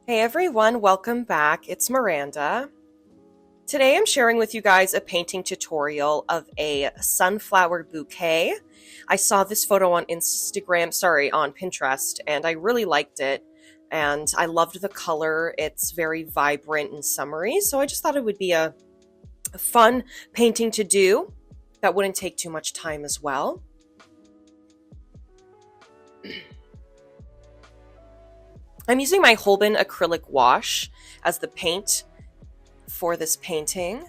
Hey everyone, welcome back. It's Miranda. Today I'm sharing with you guys a painting tutorial of a sunflower bouquet. I saw this photo on on Pinterest, and I really liked it. And I loved the color. It's very vibrant and summery, so I just thought it would be a fun painting to do that wouldn't take too much time as well. I'm using my Holbein acrylic gouache as the paint for this painting,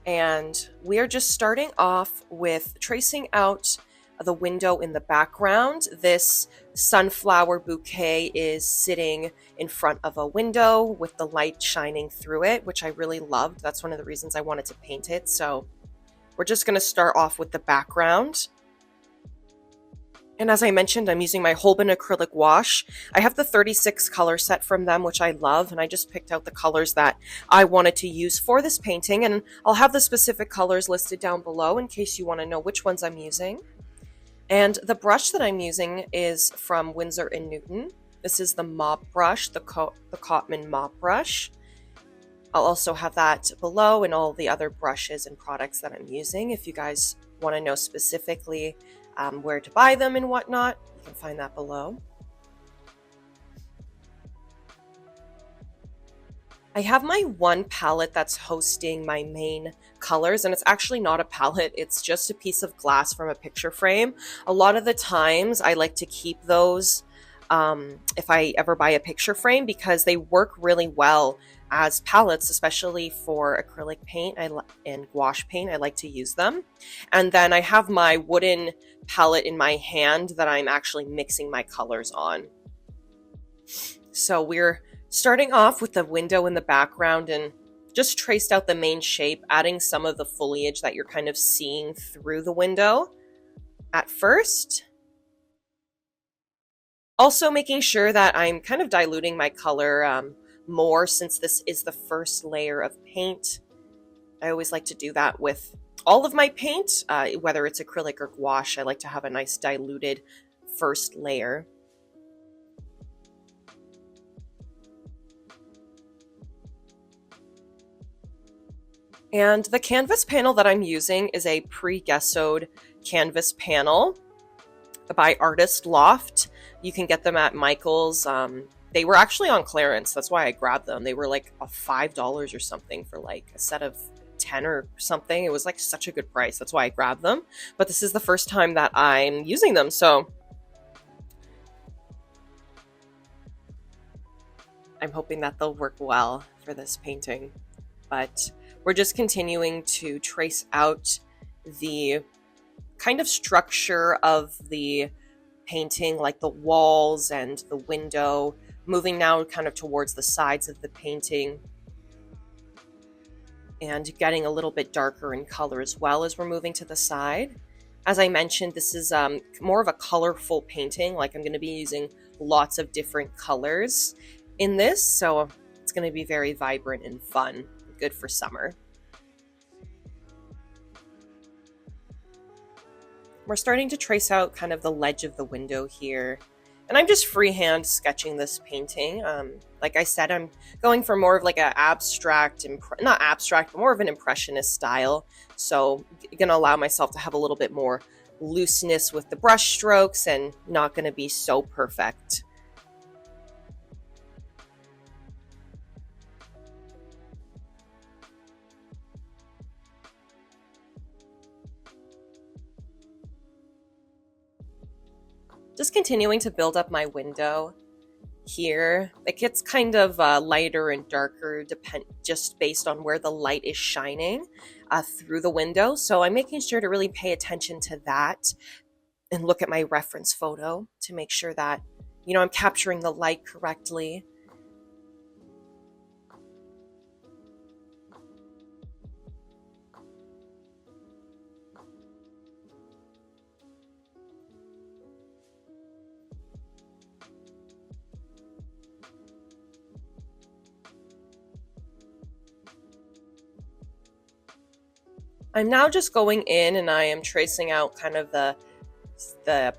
and we are just starting off with tracing out the window in the background. This sunflower bouquet is sitting in front of a window with the light shining through it, which I really loved. That's one of the reasons I wanted to paint it. So we're just going to start off with the background. And as I mentioned, I'm using my Holbein acrylic gouache. I have the 36 color set from them, which I love, and I just picked out the colors that I wanted to use for this painting, and I'll have the specific colors listed down below in case you want to know which ones I'm using. And the brush that I'm using is from Winsor & Newton. This is the mop brush, the Cotman mop brush. I'll also have that below and all the other brushes and products that I'm using. If you guys want to know specifically where to buy them and whatnot, you can find that below. I have my one palette that's hosting my main colors, and it's actually not a palette, it's just a piece of glass from a picture frame. A lot of the times I like to keep those if I ever buy a picture frame, because they work really well as palettes, especially for acrylic paint and gouache paint. I like to use them. And then I have my wooden palette in my hand that I'm actually mixing my colors on. So we're starting off with the window in the background and just traced out the main shape, adding some of the foliage that you're kind of seeing through the window at first. Also making sure that I'm kind of diluting my color more, since this is the first layer of paint. I always like to do that with all of my paint, whether it's acrylic or gouache. I like to have a nice diluted first layer. And the canvas panel that I'm using is a pre-gessoed canvas panel by Artist Loft. You can get them at Michael's. They were actually on clearance. That's why I grabbed them. They were like $5 or something for like a set of 10 or something. It was like such a good price. That's why I grabbed them. But this is the first time that I'm using them, so I'm hoping that they'll work well for this painting. But we're just continuing to trace out the kind of structure of the painting, like the walls and the window, moving now kind of towards the sides of the painting and getting a little bit darker in color as well as we're moving to the side. As I mentioned, this is more of a colorful painting. Like, I'm going to be using lots of different colors in this, so it's going to be very vibrant and fun, good for summer. We're starting to trace out kind of the ledge of the window here. And I'm just freehand sketching this painting. Like I said, I'm going for more of like an abstract, not abstract, but more of an impressionist style. So I'm gonna allow myself to have a little bit more looseness with the brush strokes and not gonna be so perfect. Just continuing to build up my window here. It gets kind of lighter and darker just based on where the light is shining through the window. So I'm making sure to really pay attention to that and look at my reference photo to make sure that, you know, I'm capturing the light correctly. I'm now just going in and I am tracing out kind of the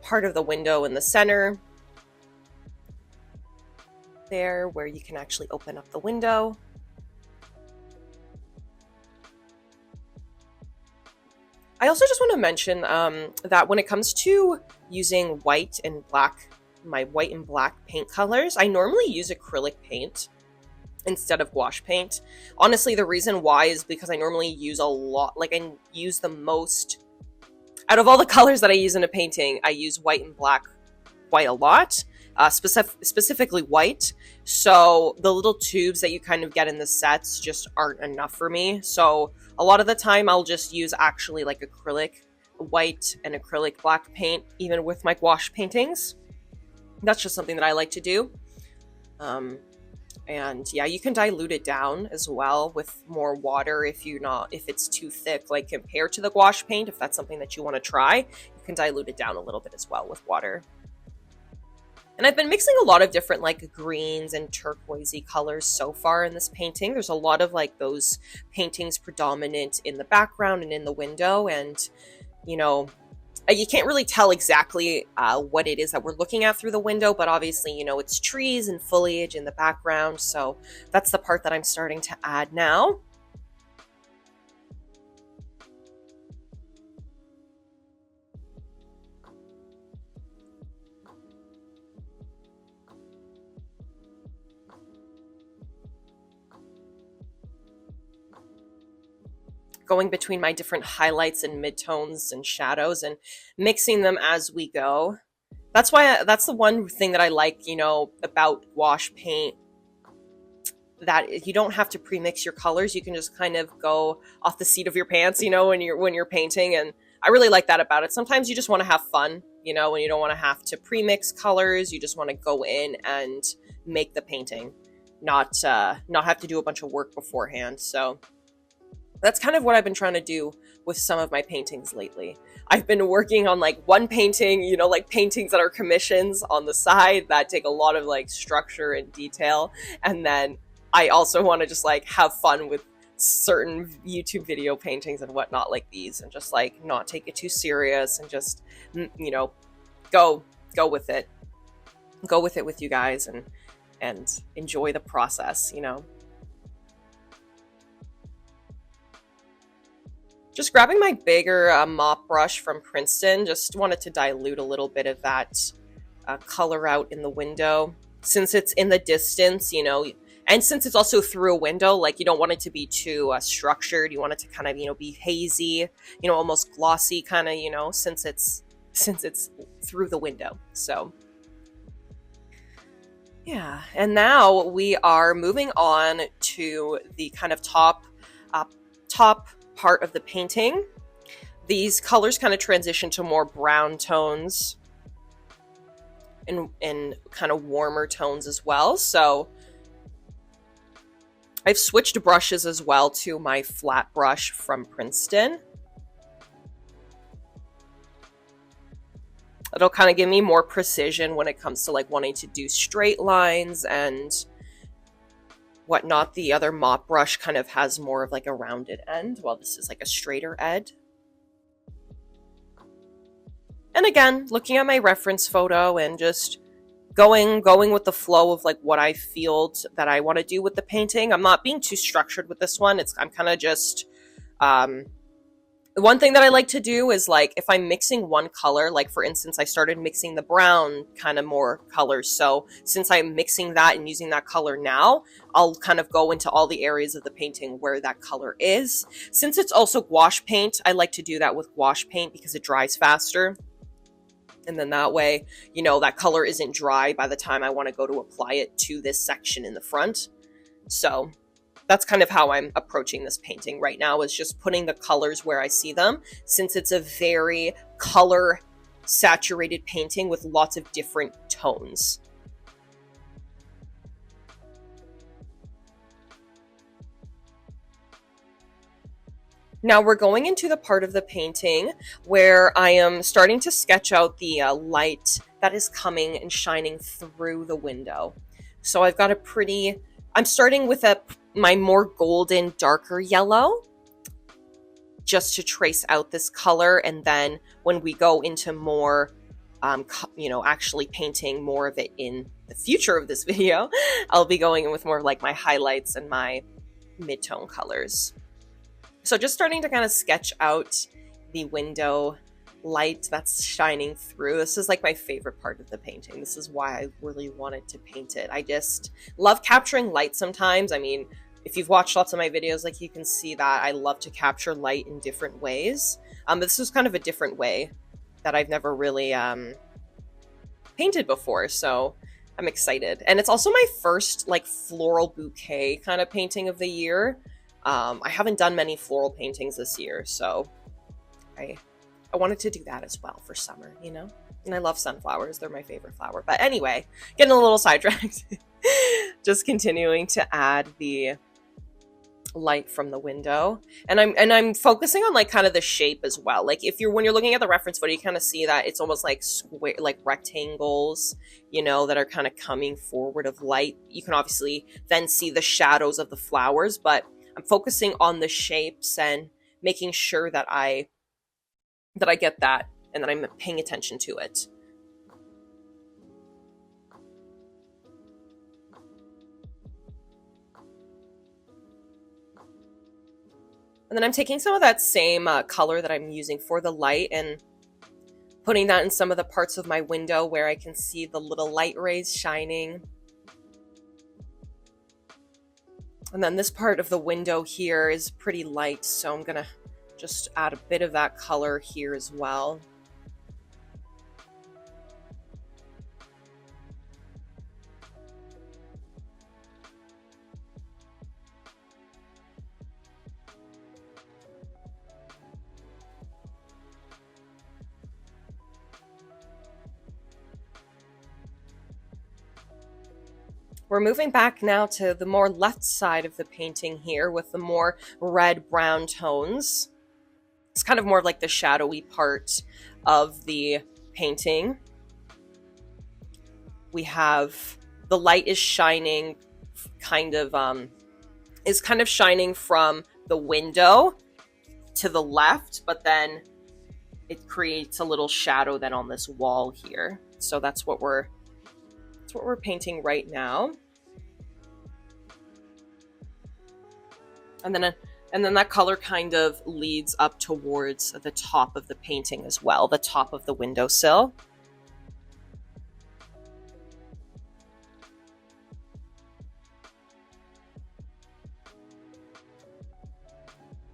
part of the window in the center. there where you can actually open up the window. I also just want to mention that when it comes to using white and black, my white and black paint colors, I normally use acrylic paint instead of gouache paint. Honestly, the reason why is because I normally use a lot, like I use the most, out of all the colors that I use in a painting, I use white and black quite a lot, specifically white. So the little tubes that you kind of get in the sets just aren't enough for me. So a lot of the time I'll just use actually like acrylic white and acrylic black paint, even with my gouache paintings. That's just something that I like to do. And yeah, you can dilute it down as well with more water if it's too thick, like compared to the gouache paint. If that's something that you want to try, you can dilute it down a little bit as well with water. And I've been mixing a lot of different like greens and turquoisey colors so far in this painting. There's a lot of like those paintings predominant in the background and in the window, and you know, you can't really tell exactly what it is that we're looking at through the window, but obviously, you know, it's trees and foliage in the background. So that's the part that I'm starting to add now. Going between my different highlights and midtones and shadows and mixing them as we go. That's the one thing that I like, you know, about gouache paint, that you don't have to pre-mix your colors. You can just kind of go off the seat of your pants, you know, when you're painting. And I really like that about it. Sometimes you just want to have fun, you know, when you don't want to have to pre-mix colors. You just want to go in and make the painting, not have to do a bunch of work beforehand. So that's kind of what I've been trying to do with some of my paintings lately. I've been working on like one painting, you know, like paintings that are commissions on the side that take a lot of like structure and detail. And then I also want to just like have fun with certain YouTube video paintings and whatnot like these, and just like not take it too serious and just, you know, go with it. Go with it with you guys and enjoy the process, you know. Just grabbing my bigger mop brush from Princeton, just wanted to dilute a little bit of that color out in the window. Since it's in the distance, you know, and since it's also through a window, like you don't want it to be too structured. You want it to kind of, you know, be hazy, you know, almost glossy kind of, you know, since it's through the window. So yeah, and now we are moving on to the kind of top part of the painting. These colors kind of transition to more brown tones and kind of warmer tones as well. So I've switched brushes as well to my flat brush from Princeton. It'll kind of give me more precision when it comes to like wanting to do straight lines and whatnot. The other mop brush kind of has more of like a rounded end, while this is like a straighter edge. And again, looking at my reference photo and just going with the flow of like what I feel that I want to do with the painting. I'm not being too structured with this one. I'm kind of just one thing that I like to do is like if I'm mixing one color, like for instance, I started mixing the brown kind of more colors. So since I'm mixing that and using that color now, I'll kind of go into all the areas of the painting where that color is. Since it's also gouache paint, I like to do that with gouache paint because it dries faster. And then that way, you know, that color isn't dry by the time I want to go to apply it to this section in the front. So that's kind of how I'm approaching this painting right now, is just putting the colors where I see them, since it's a very color saturated painting with lots of different tones. Now we're going into the part of the painting where I am starting to sketch out the light that is coming and shining through the window. So I've got I'm starting with my more golden, darker yellow, just to trace out this color. And then when we go into more, you know, actually painting more of it in the future of this video, I'll be going in with more of like my highlights and my mid-tone colors. So just starting to kind of sketch out the window light that's shining through. This is like my favorite part of the painting. This is why I really wanted to paint it. I just love capturing light sometimes. I mean, if you've watched lots of my videos, like you can see that I love to capture light in different ways. This is kind of a different way that I've never really painted before, so I'm excited. And it's also my first like floral bouquet kind of painting of the year. I haven't done many floral paintings this year, so I wanted to do that as well for summer, you know? And I love sunflowers. They're my favorite flower. But anyway, getting a little sidetracked. Just continuing to add the light from the window. And I'm focusing on like kind of the shape as well. Like when you're looking at the reference photo, you kind of see that it's almost like square, like rectangles, you know, that are kind of coming forward of light. You can obviously then see the shadows of the flowers, but I'm focusing on the shapes and making sure that I get that and that I'm paying attention to it. And then I'm taking some of that same color that I'm using for the light and putting that in some of the parts of my window where I can see the little light rays shining. And then this part of the window here is pretty light, so I'm gonna just add a bit of that color here as well. We're moving back now to the more left side of the painting here with the more red-brown tones. It's kind of more like the shadowy part of the painting. We have the light is shining is kind of shining from the window to the left, but then it creates a little shadow then on this wall here. So that's what we're painting right now. And then that color kind of leads up towards the top of the painting as well, the top of the windowsill.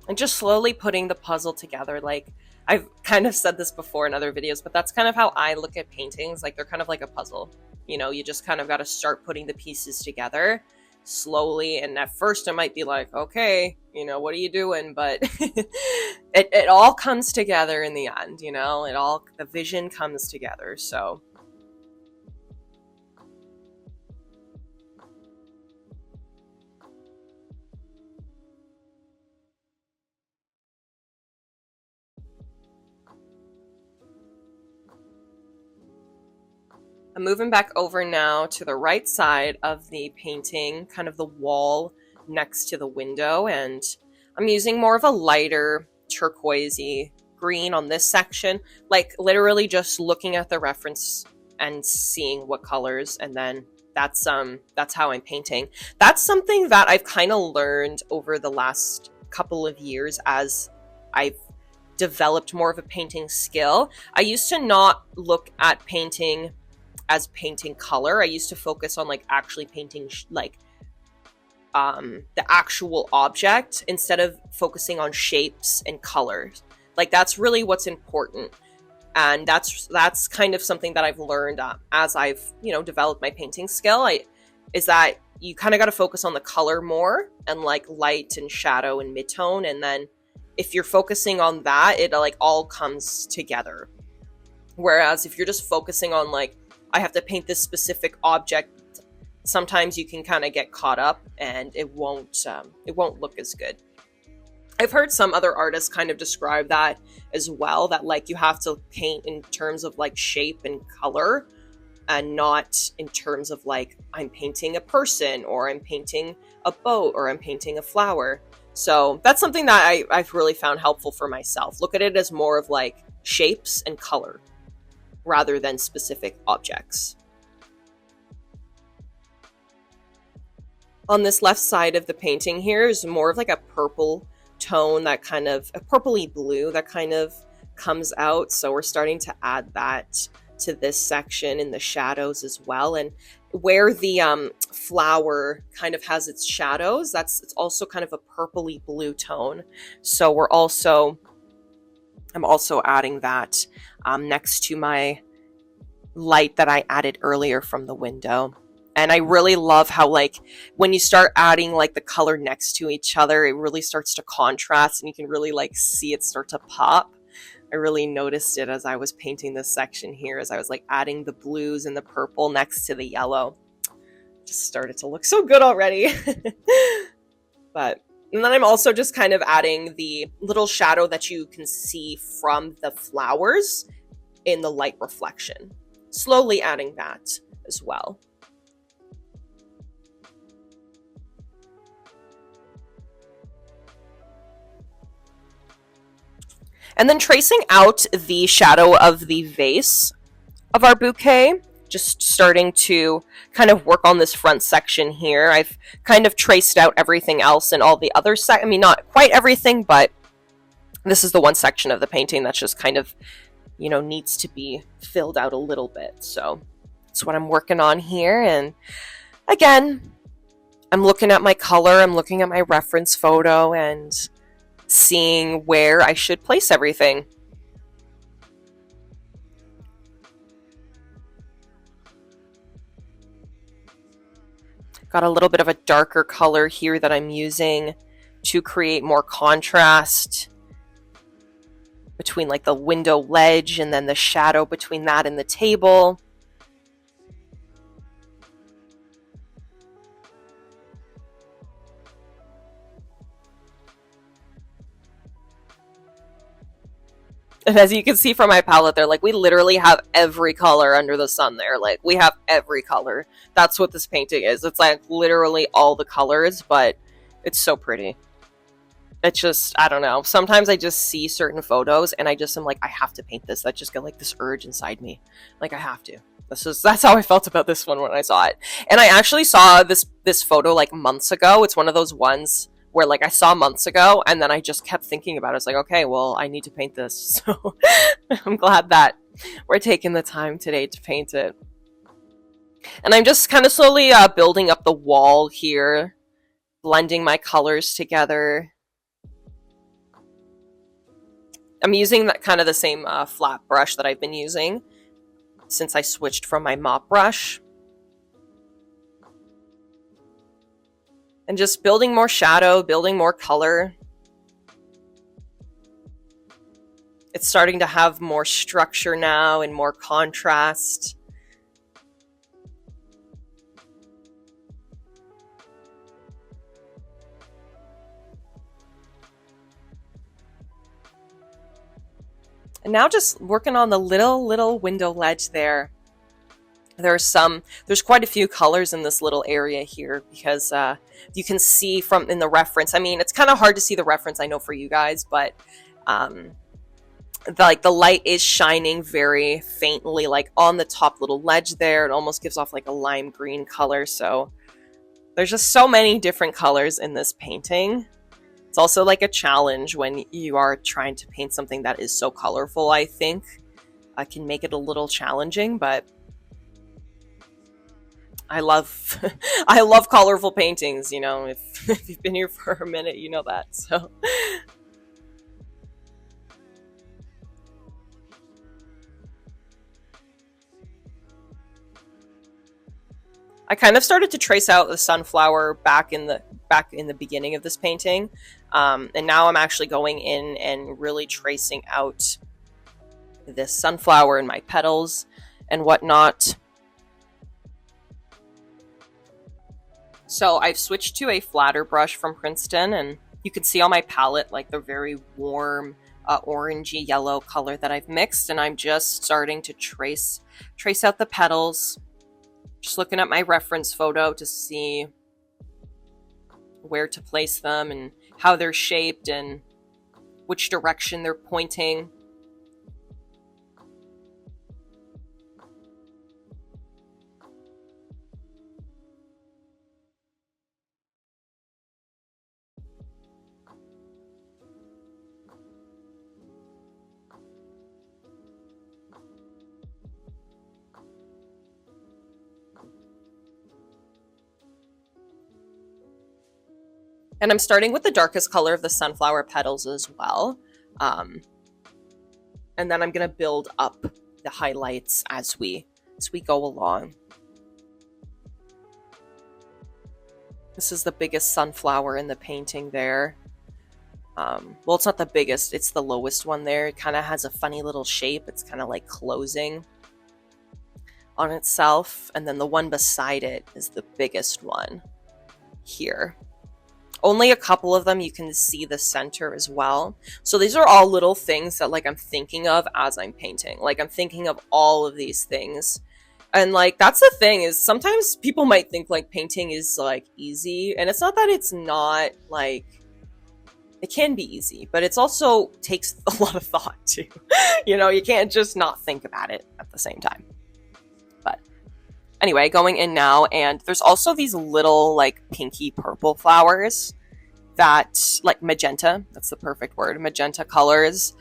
And just slowly putting the puzzle together. Like, I've kind of said this before in other videos, but that's kind of how I look at paintings. Like, they're kind of like a puzzle. You know, you just kind of got to start putting the pieces together slowly. And at first it might be like, okay, you know, what are you doing? But it all comes together in the end, you know, the vision comes together. So I'm moving back over now to the right side of the painting, kind of the wall next to the window, and I'm using more of a lighter turquoisey green on this section, like literally just looking at the reference and seeing what colors, and then that's how I'm painting. That's something that I've kind of learned over the last couple of years as I've developed more of a painting skill. I used to not look at painting as painting color. I used to focus on like actually painting the actual object instead of focusing on shapes and colors. Like, that's really what's important. And that's kind of something that I've learned as I've, you know, developed my painting skill. Is that you kind of got to focus on the color more and like light and shadow and mid-tone. And then if you're focusing on that, it like all comes together. Whereas if you're just focusing on like, I have to paint this specific object, sometimes you can kind of get caught up and it won't look as good. I've heard some other artists kind of describe that as well, that like you have to paint in terms of like shape and color and not in terms of like I'm painting a person or I'm painting a boat or I'm painting a flower. So that's something that I've really found helpful for myself. Look at it as more of like shapes and color rather than specific objects. On this left side of the painting here is more of like a purple tone, that kind of a purpley blue that kind of comes out. So we're starting to add that to this section in the shadows as well. And where the flower kind of has its shadows, it's also kind of a purpley blue tone. So I'm also adding that next to my light that I added earlier from the window. And I really love how, like, when you start adding like the color next to each other, it really starts to contrast and you can really like see it start to pop. I really noticed it as I was painting this section here, as I was like adding the blues and the purple next to the yellow. It just started to look so good already. And then I'm also just kind of adding the little shadow that you can see from the flowers in the light reflection. Slowly adding that as well. And then tracing out the shadow of the vase of our bouquet, just starting to kind of work on this front section here. I've kind of traced out everything else and all the other I mean, not quite everything, but this is the one section of the painting that's just kind of, you know, needs to be filled out a little bit. So that's what I'm working on here. And again, I'm looking at my color, I'm looking at my reference photo and seeing where I should place everything. Got a little bit of a darker color here that I'm using to create more contrast between like the window ledge and then the shadow between that and the table. And as you can see from my palette there, like we literally have every color under the sun there. Like we have every color. That's what this painting is. It's like literally all the colors, but it's so pretty. It's just, I don't know. Sometimes I just see certain photos and I just am like, I have to paint this. I just get like this urge inside me. Like I have to. That's how I felt about this one when I saw it. And I actually saw this photo like months ago. It's one of those ones where like I saw months ago and then I just kept thinking about it. It's like, okay, well, I need to paint this. So I'm glad that we're taking the time today to paint it. And I'm just kind of slowly building up the wall here, blending my colors together. I'm using that kind of the same flat brush that I've been using since I switched from my mop brush. And just building more shadow, building more color. It's starting to have more structure now and more contrast. And now just working on the little window ledge there. There's quite a few colors in this little area here because you can see from in the reference. I mean, it's kind of hard to see the reference, I know, for you guys, but the light is shining very faintly, like on the top little ledge there. It almost gives off like a lime green color. So there's just so many different colors in this painting. It's also like a challenge when you are trying to paint something that is so colorful. I think I can make it a little challenging, but I love I love colorful paintings, you know. If you've been here for a minute, you know that. So I kind of started to trace out the sunflower back in the beginning of this painting. And now I'm actually going in and really tracing out this sunflower and my petals and whatnot. So I've switched to a flatter brush from Princeton, and you can see on my palette like the very warm orangey yellow color that I've mixed, and I'm just starting to trace out the petals. Just looking at my reference photo to see where to place them and how they're shaped and which direction they're pointing. And I'm starting with the darkest color of the sunflower petals as well. And then I'm going to build up the highlights as we go along. This is the biggest sunflower in the painting there. Well, it's not the biggest, it's the lowest one there. It kind of has a funny little shape. It's kind of like closing on itself. And then the one beside it is the biggest one here. Only a couple of them you can see the center as well. So these are all little things that like I'm thinking of as I'm painting. Like I'm thinking of all of these things. And like that's the thing, is sometimes people might think like painting is like easy, and it's not that it's not. Like it can be easy, but it's also takes a lot of thought too. You know, you can't just not think about it at the same time. But anyway, going in now, and there's also these little like pinky purple flowers that like magenta, that's the perfect word, magenta colors,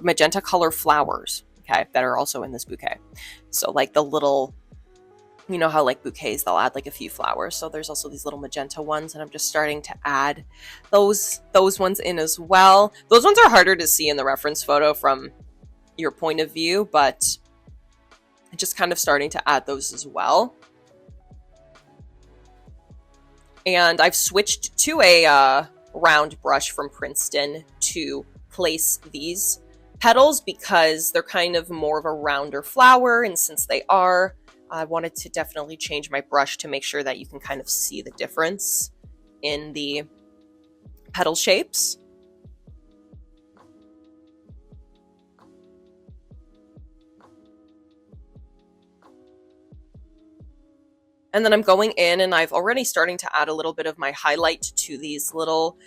magenta color flowers, okay, that are also in this bouquet. So like the little, you know how like bouquets, they'll add like a few flowers. So there's also these little magenta ones, and I'm just starting to add those ones in as well. Those ones are harder to see in the reference photo from your point of view, but just kind of starting to add those as well. And I've switched to a round brush from Princeton to place these petals because they're kind of more of a rounder flower, and since they are, I wanted to definitely change my brush to make sure that you can kind of see the difference in the petal shapes. And then I'm going in and I've already starting to add a little bit of my highlight to these little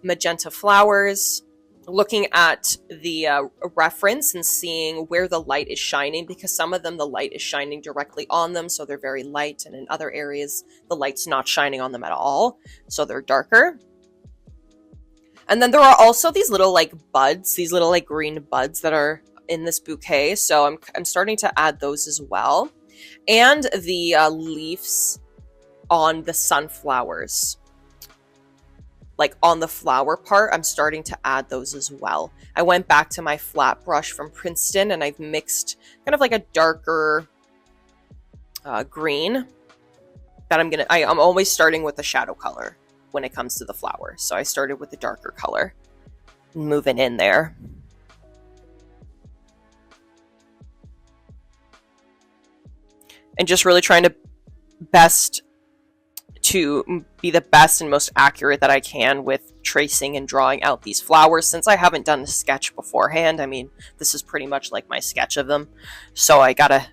magenta flowers, looking at the reference and seeing where the light is shining, because some of them the light is shining directly on them, so they're very light, and in other areas the light's not shining on them at all, so they're darker. And then there are also these little like buds, these little like green buds that are in this bouquet, so I'm starting to add those as well. And the leaves on the sunflowers, like on the flower part, I'm starting to add those as well. I went back to my flat brush from Princeton and I've mixed kind of like a darker green that I'm always starting with the shadow color when it comes to the flower. So I started with the darker color, moving in there. And just really trying to be the best and most accurate that I can with tracing and drawing out these flowers, since I haven't done a sketch beforehand. I mean, this is pretty much like my sketch of them. So I gotta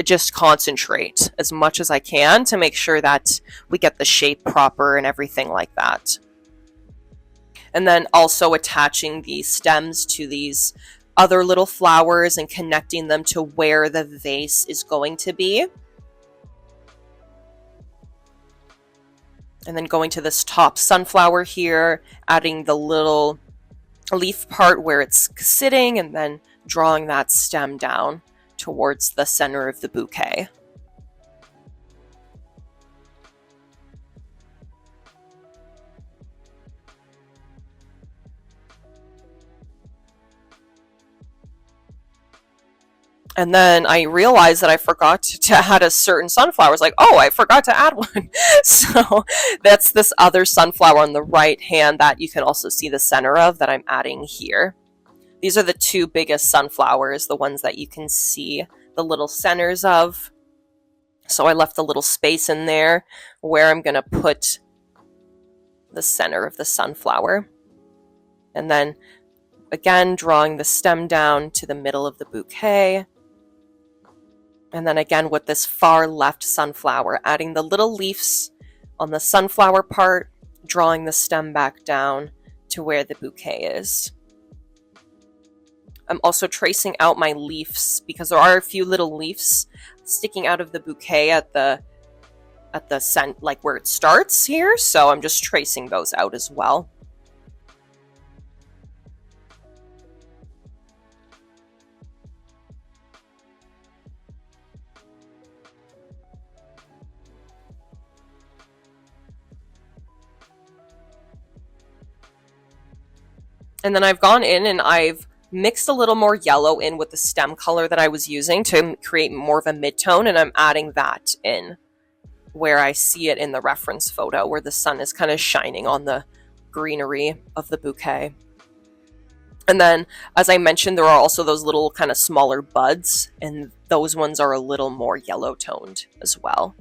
just concentrate as much as I can to make sure that we get the shape proper and everything like that. And then also attaching the stems to these other little flowers and connecting them to where the vase is going to be. And then going to this top sunflower here, adding the little leaf part where it's sitting, and then drawing that stem down towards the center of the bouquet. And then I realized that I forgot to add a certain sunflower. It's like, oh, I forgot to add one. So that's this other sunflower on the right hand that you can also see the center of that I'm adding here. These are the two biggest sunflowers, the ones that you can see the little centers of. So I left a little space in there where I'm going to put the center of the sunflower. And then again, drawing the stem down to the middle of the bouquet. And then again with this far left sunflower, adding the little leaves on the sunflower part, drawing the stem back down to where the bouquet is. I'm also tracing out my leaves because there are a few little leaves sticking out of the bouquet at the scent, like where it starts here. So I'm just tracing those out as well. And then I've gone in and I've mixed a little more yellow in with the stem color that I was using to create more of a mid-tone, and I'm adding that in where I see it in the reference photo, where the sun is kind of shining on the greenery of the bouquet. And then, as I mentioned, there are also those little kind of smaller buds, and those ones are a little more yellow toned as well.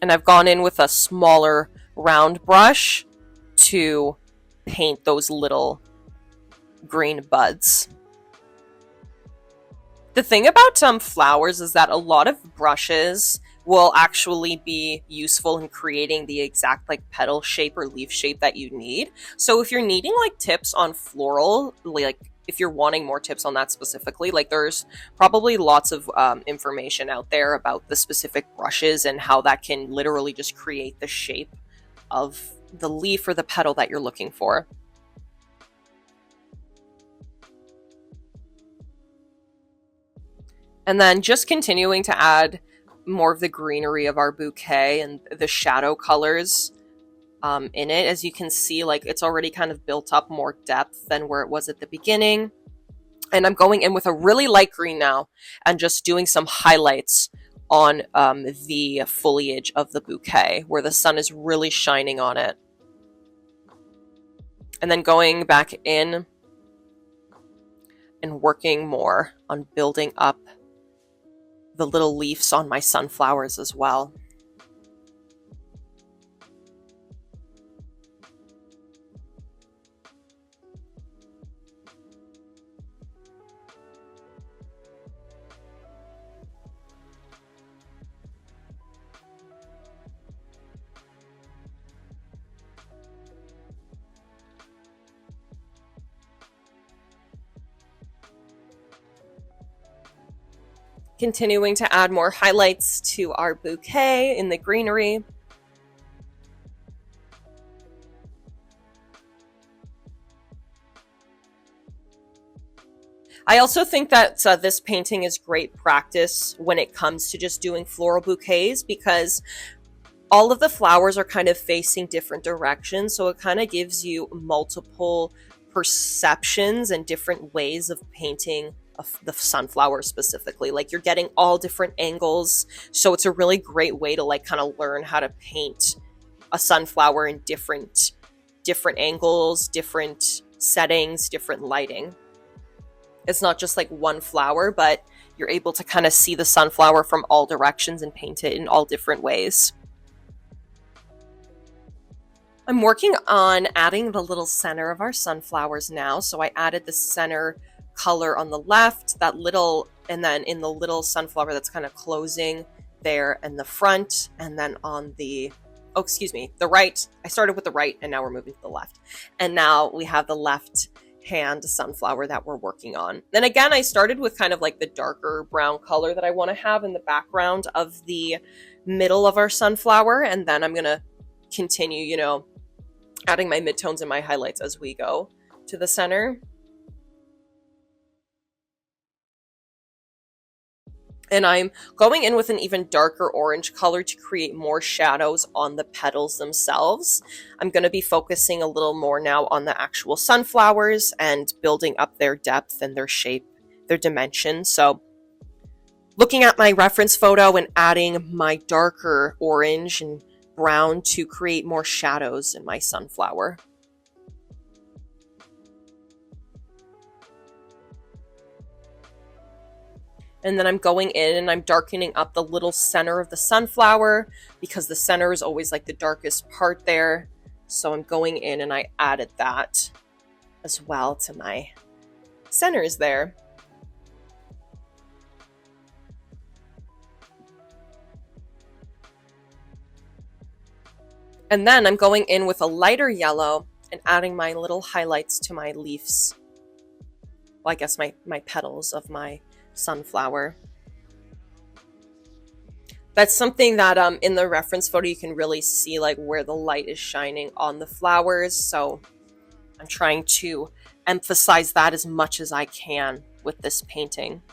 And I've gone in with a smaller round brush to paint those little green buds. The thing about flowers is that a lot of brushes will actually be useful in creating the exact like petal shape or leaf shape that you need. So if you're needing like tips on floral, like if you're wanting more tips on that specifically, like there's probably lots of information out there about the specific brushes and how that can literally just create the shape of the leaf or the petal that you're looking for. And then just continuing to add more of the greenery of our bouquet and the shadow colors in it. As you can see, like it's already kind of built up more depth than where it was at the beginning. And I'm going in with a really light green now and just doing some highlights on the foliage of the bouquet where the sun is really shining on it. And then going back in and working more on building up the little leaves on my sunflowers as well. Continuing to add more highlights to our bouquet in the greenery. I also think that this painting is great practice when it comes to just doing floral bouquets, because all of the flowers are kind of facing different directions, so it kind of gives you multiple perceptions and different ways of painting the sunflower specifically. Like you're getting all different angles, so it's a really great way to like kind of learn how to paint a sunflower in different angles, different settings, different lighting. It's not just like one flower, but you're able to kind of see the sunflower from all directions and paint it in all different ways. I'm working on adding the little center of our sunflowers now. So I added the center color on the left, that little, and then in the little sunflower that's kind of closing there in the front, and then on the, oh, excuse me, the right. I started with the right and now we're moving to the left. And now we have the left hand sunflower that we're working on. And again, I started with kind of like the darker brown color that I want to have in the background of the middle of our sunflower. And then I'm going to continue, you know, adding my midtones and my highlights as we go to the center. And I'm going in with an even darker orange color to create more shadows on the petals themselves. I'm going to be focusing a little more now on the actual sunflowers and building up their depth and their shape, their dimension. So looking at my reference photo and adding my darker orange and brown to create more shadows in my sunflower. And then I'm going in and I'm darkening up the little center of the sunflower because the center is always like the darkest part there. So I'm going in and I added that as well to my centers there. And then I'm going in with a lighter yellow and adding my little highlights to my leaves. Well, I guess my petals of my sunflower. That's something that in the reference photo you can really see like where the light is shining on the flowers. So I'm trying to emphasize that as much as I can with this painting.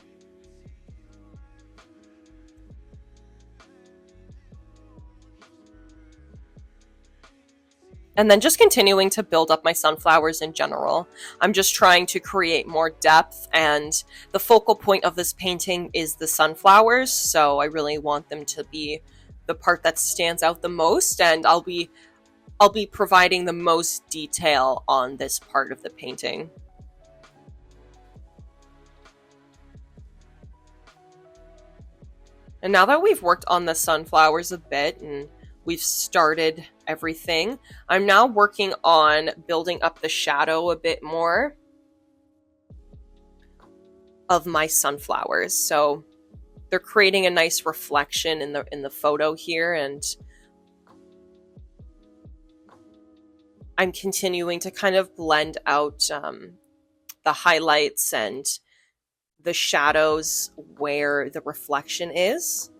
And then just continuing to build up my sunflowers in general. I'm just trying to create more depth, and the focal point of this painting is the sunflowers, so I really want them to be the part that stands out the most, and I'll be providing the most detail on this part of the painting. And now that we've worked on the sunflowers a bit and we've started everything, I'm now working on building up the shadow a bit more of my sunflowers. So they're creating a nice reflection in the photo here, and I'm continuing to kind of blend out the highlights and the shadows where the reflection is.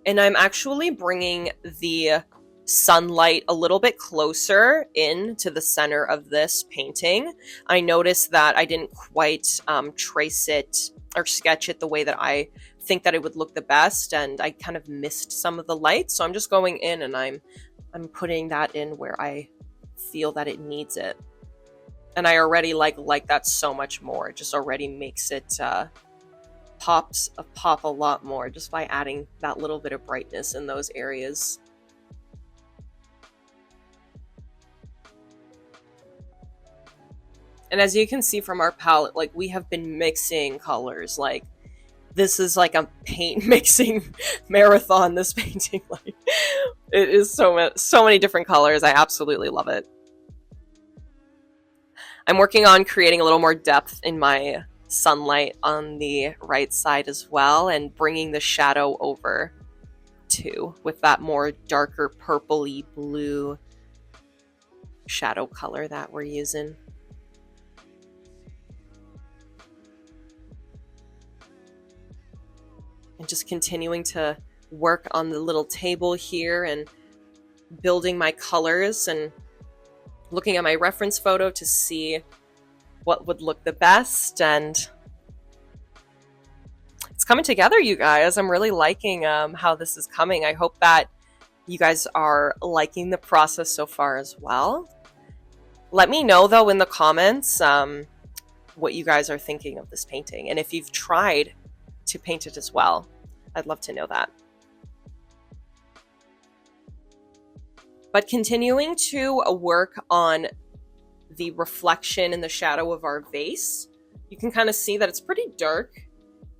And I'm actually bringing the sunlight a little bit closer in to the center of this painting. I noticed that I didn't quite trace it or sketch it the way that I think that it would look the best, and I kind of missed some of the light. So I'm just going in and I'm putting that in where I feel that it needs it. And I already like that so much more. It just already makes it pop a lot more just by adding that little bit of brightness in those areas. And as you can see from our palette, like, we have been mixing colors. Like, this is like a paint mixing marathon, this painting. Like, it is so many different colors. I absolutely love it. I'm working on creating a little more depth in my sunlight on the right side as well, and bringing the shadow over too with that more darker purpley blue shadow color that we're using. And just continuing to work on the little table here and building my colors and looking at my reference photo to see what would look the best. And it's coming together, you guys. I'm really liking how this is coming. I hope that you guys are liking the process so far as well. Let me know, though, in the comments what you guys are thinking of this painting, and if you've tried to paint it as well. I'd love to know that. But continuing to work on the reflection and the shadow of our vase, you can kind of see that it's pretty dark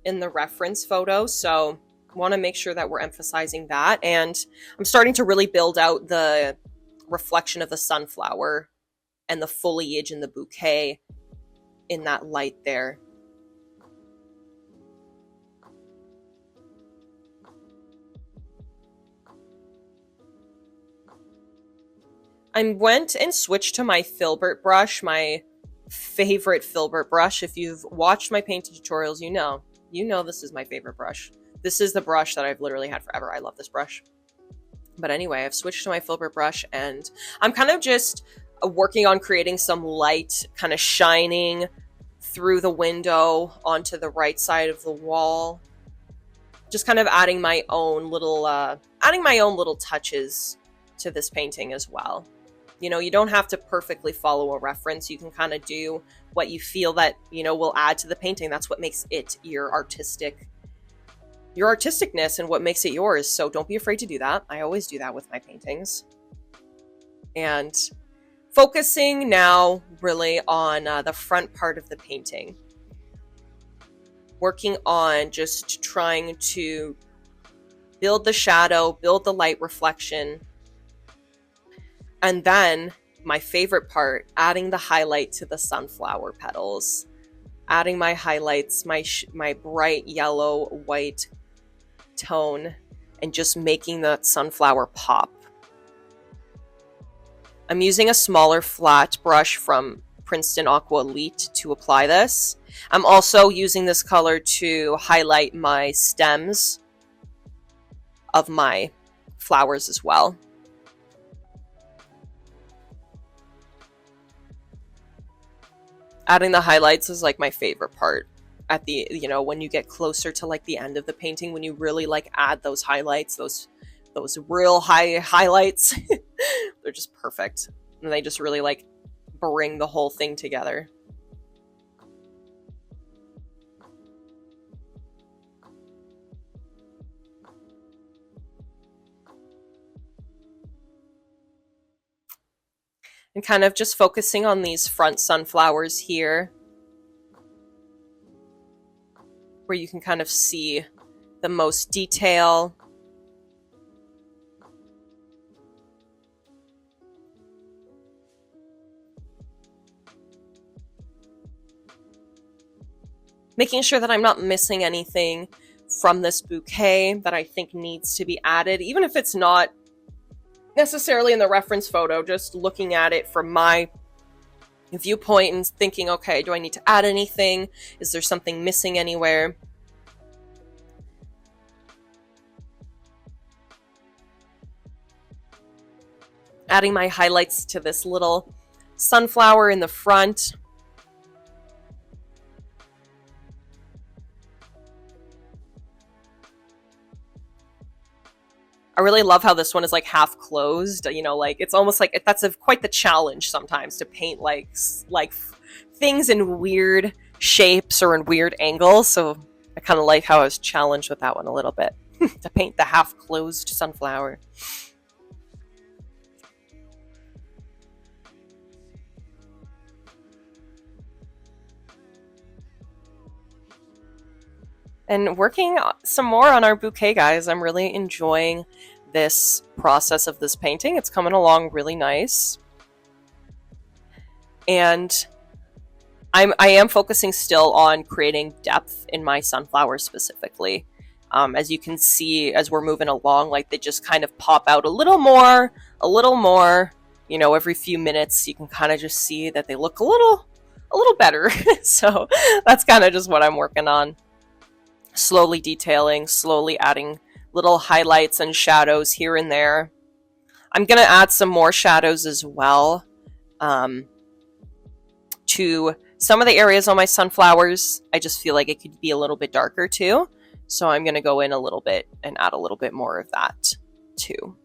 in the reference photo, so I want to make sure that we're emphasizing that. And I'm starting to really build out the reflection of the sunflower and the foliage and the bouquet in that light there. I went and switched to my filbert brush, my favorite filbert brush. If you've watched my painting tutorials, you know this is my favorite brush. This is the brush that I've literally had forever. I love this brush. But anyway, I've switched to my filbert brush, and I'm kind of just working on creating some light kind of shining through the window onto the right side of the wall. Just kind of adding my own little touches to this painting as well. You know, you don't have to perfectly follow a reference. You can kind of do what you feel that, will add to the painting. That's what makes it your artisticness and what makes it yours. So don't be afraid to do that. I always do that with my paintings. And focusing now really on the front part of the painting. Working on just trying to build the shadow, build the light reflection. And then my favorite part, adding the highlight to the sunflower petals. Adding my highlights, my bright yellow, white tone, and just making the sunflower pop. I'm using a smaller flat brush from Princeton Aqua Elite to apply this. I'm also using this color to highlight my stems of my flowers as well. Adding the highlights is like my favorite part at the, when you get closer to like the end of the painting, when you really like add those highlights, those those real high highlights. They're just perfect. And they just really like bring the whole thing together. And kind of just focusing on these front sunflowers here, where you can kind of see the most detail. Making sure that I'm not missing anything from this bouquet that I think needs to be added, even if it's not necessarily in the reference photo, just looking at it from my viewpoint and thinking, okay, do I need to add anything? Is there something missing anywhere? Adding my highlights to this little sunflower in the front. I really love how this one is like half closed, you know, like it's almost like that's quite the challenge sometimes to paint like things in weird shapes or in weird angles. So I kind of like how I was challenged with that one a little bit to paint the half closed sunflower. And working some more on our bouquet, guys. I'm really enjoying this process of this painting. It's coming along really nice. And I am focusing still on creating depth in my sunflowers specifically. As you can see, as we're moving along, like they just kind of pop out a little more, you know, every few minutes you can kind of just see that they look a little better. So that's kind of just what I'm working on. Slowly detailing, slowly adding little highlights and shadows here and there. I'm going to add some more shadows as well to some of the areas on my sunflowers. I just feel like it could be a little bit darker too. So I'm going to go in a little bit and add a little bit more of that too.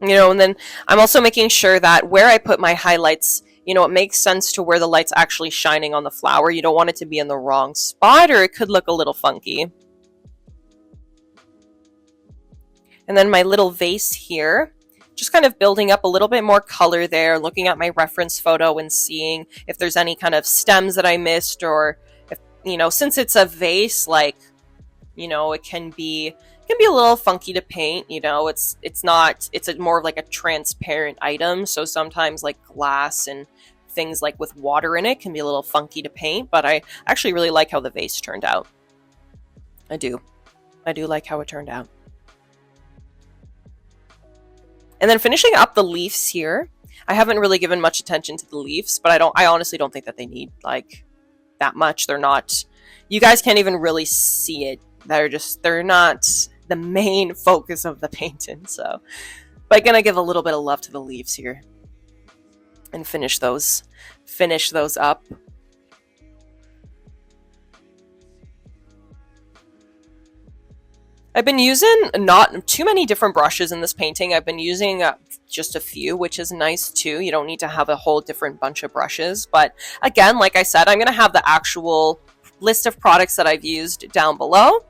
You know, and then I'm also making sure that where I put my highlights, you know, it makes sense to where the light's actually shining on the flower. You don't want it to be in the wrong spot or it could look a little funky. And then my little vase here, just kind of building up a little bit more color there, looking at my reference photo and seeing if there's any kind of stems that I missed, or if, you know, since it's a vase, like, you know, it can be a little funky to paint. You know, it's more of like a transparent item, so sometimes like glass and things like with water in it can be a little funky to paint, but I actually really like how the vase turned out. I do like how it turned out. And then finishing up the leaves here, I haven't really given much attention to the leaves, but I honestly don't think that they need like that much. They're not, you guys can't even really see it. They're not the main focus of the painting. So, but I'm gonna give a little bit of love to the leaves here and finish those up. I've been using not too many different brushes in this painting. I've been using just a few, which is nice too. You don't need to have a whole different bunch of brushes. But again, like I said, I'm going to have the actual list of products that I've used down below,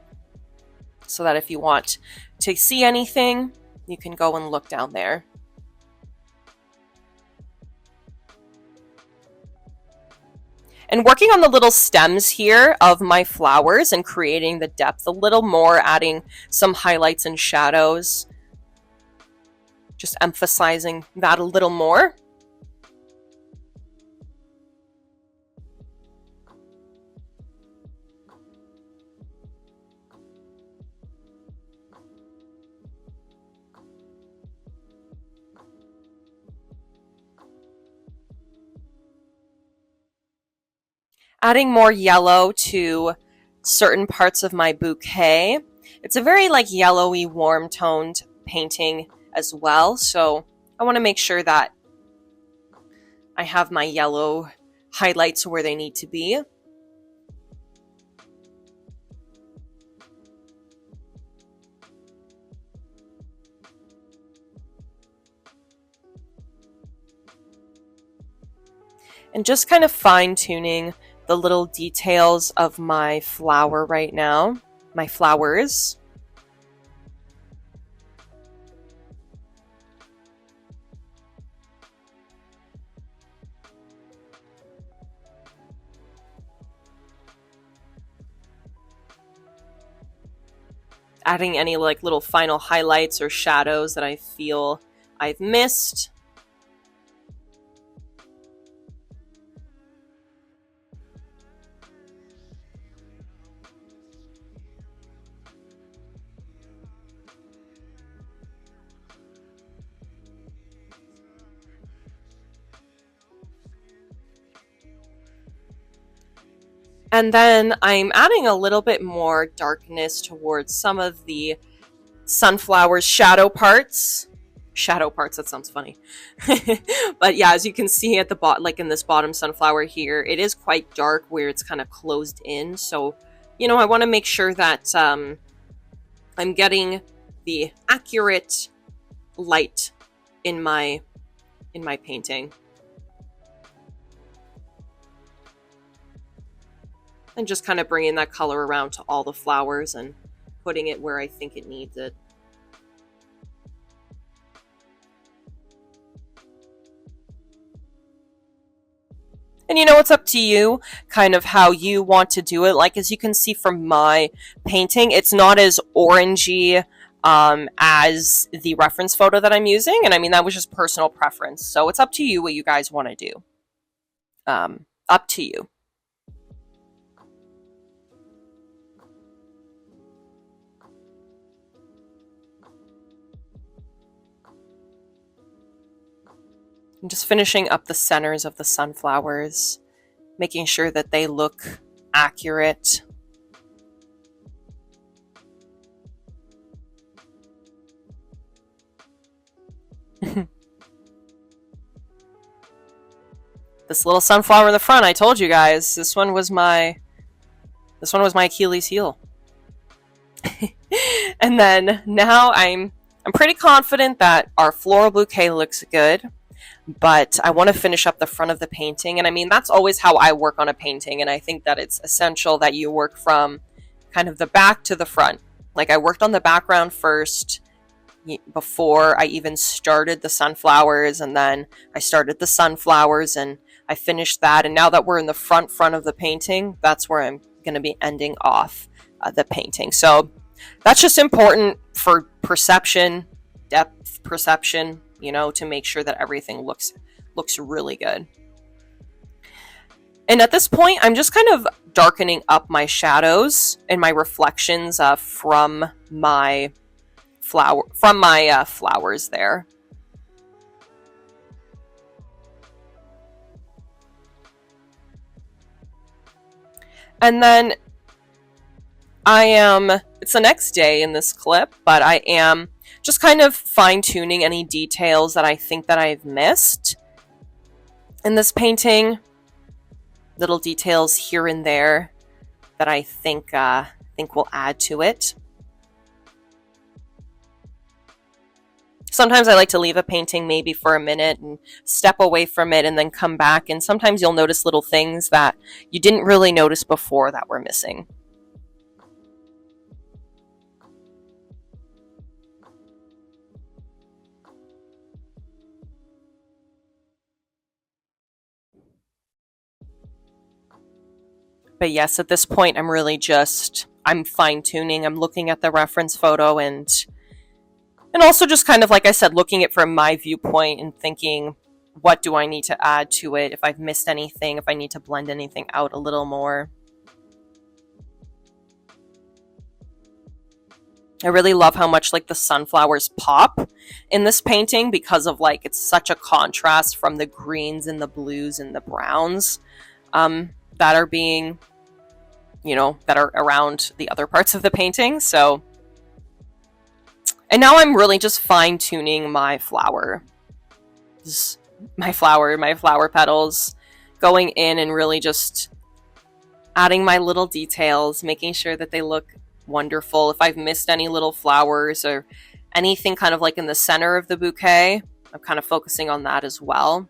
so that if you want to see anything, you can go and look down there. And working on the little stems here of my flowers and creating the depth a little more, adding some highlights and shadows, just emphasizing that a little more. Adding more yellow to certain parts of my bouquet. It's a very like yellowy, warm toned painting as well. So I want to make sure that I have my yellow highlights where they need to be. And just kind of fine-tuning the little details of my flower right now, my flowers. Adding any like little final highlights or shadows that I feel I've missed. And then I'm adding a little bit more darkness towards some of the sunflower's shadow parts. Shadow parts, that sounds funny. But yeah, as you can see at the bottom, like in this bottom sunflower here, it is quite dark where it's kind of closed in. So, you know, I want to make sure that I'm getting the accurate light in my painting. And just kind of bringing that color around to all the flowers and putting it where I think it needs it. And you know, it's up to you kind of how you want to do it. Like, as you can see from my painting, it's not as orangey as the reference photo that I'm using. And I mean, that was just personal preference. So it's up to you what you guys want to do. Up to you. I'm just finishing up the centers of the sunflowers, making sure that they look accurate. This little sunflower in the front, I told you guys, this one was my Achilles heel. And then now I'm pretty confident that our floral bouquet looks good. But I want to finish up the front of the painting. And I mean, that's always how I work on a painting. And I think that it's essential that you work from kind of the back to the front. Like, I worked on the background first before I even started the sunflowers. And then I started the sunflowers and I finished that. And now that we're in the front of the painting, that's where I'm going to be ending off the painting. So that's just important for perception, depth perception, you know, to make sure that everything looks really good. And at this point, I'm just kind of darkening up my shadows and my reflections from my flowers there. And then it's the next day in this clip, but I am just kind of fine-tuning any details that I think that I've missed in this painting. Little details here and there that I think will add to it. Sometimes I like to leave a painting maybe for a minute and step away from it and then come back. And sometimes you'll notice little things that you didn't really notice before that were missing. But yes, at this point, I'm fine-tuning. I'm looking at the reference photo and also just kind of, like I said, looking at it from my viewpoint and thinking, what do I need to add to it? If I've missed anything, if I need to blend anything out a little more. I really love how much like the sunflowers pop in this painting because of like, it's such a contrast from the greens and the blues and the browns that are being, you know, that are around the other parts of the painting. So, and now I'm really just fine-tuning my flower petals, going in and really just adding my little details, making sure that they look wonderful. If I've missed any little flowers or anything kind of like in the center of the bouquet, I'm kind of focusing on that as well.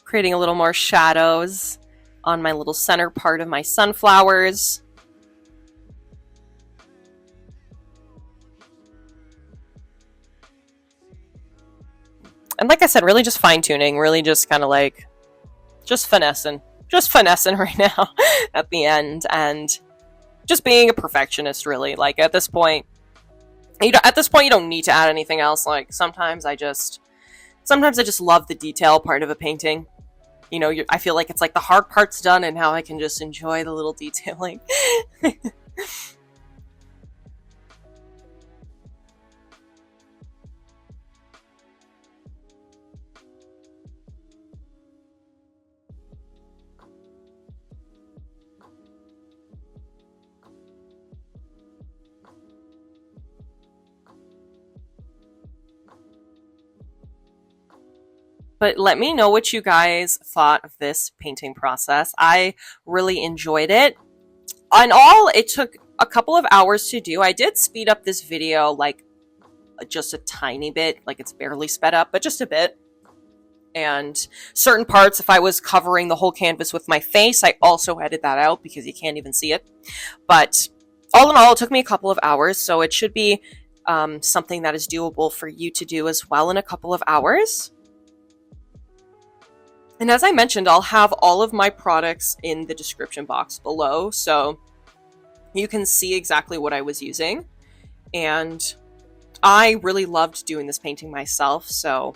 Creating a little more shadows on my little center part of my sunflowers. And like I said, really just fine-tuning, really just kind of like, just finessing right now at the end, and just being a perfectionist, really. Like, at this point, you don't need to add anything else. Like, sometimes I just love the detail part of a painting. You know, I feel like it's like the hard part's done, and now I can just enjoy the little detailing. But let me know what you guys thought of this painting process. I really enjoyed it. In all, it took a couple of hours to do. I did speed up this video like just a tiny bit, like it's barely sped up, but just a bit. And certain parts, if I was covering the whole canvas with my face, I also edited that out because you can't even see it. But all in all, it took me a couple of hours, so it should be something that is doable for you to do as well in a couple of hours. And as I mentioned, I'll have all of my products in the description box below, so you can see exactly what I was using. And I really loved doing this painting myself, so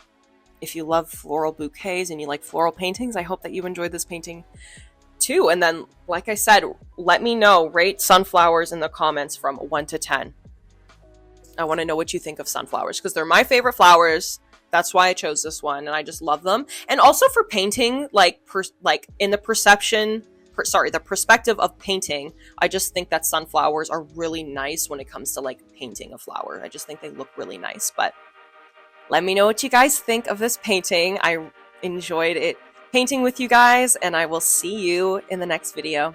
if you love floral bouquets and you like floral paintings, I hope that you enjoyed this painting too. And then, like I said, let me know, rate sunflowers in the comments from 1 to 10. I want to know what you think of sunflowers, because they're my favorite flowers. That's why I chose this one, and I just love them. And also for painting, like in the the perspective of painting, I just think that sunflowers are really nice when it comes to like painting a flower. I just think they look really nice. But let me know what you guys think of this painting. I enjoyed it painting with you guys, and I will see you in the next video.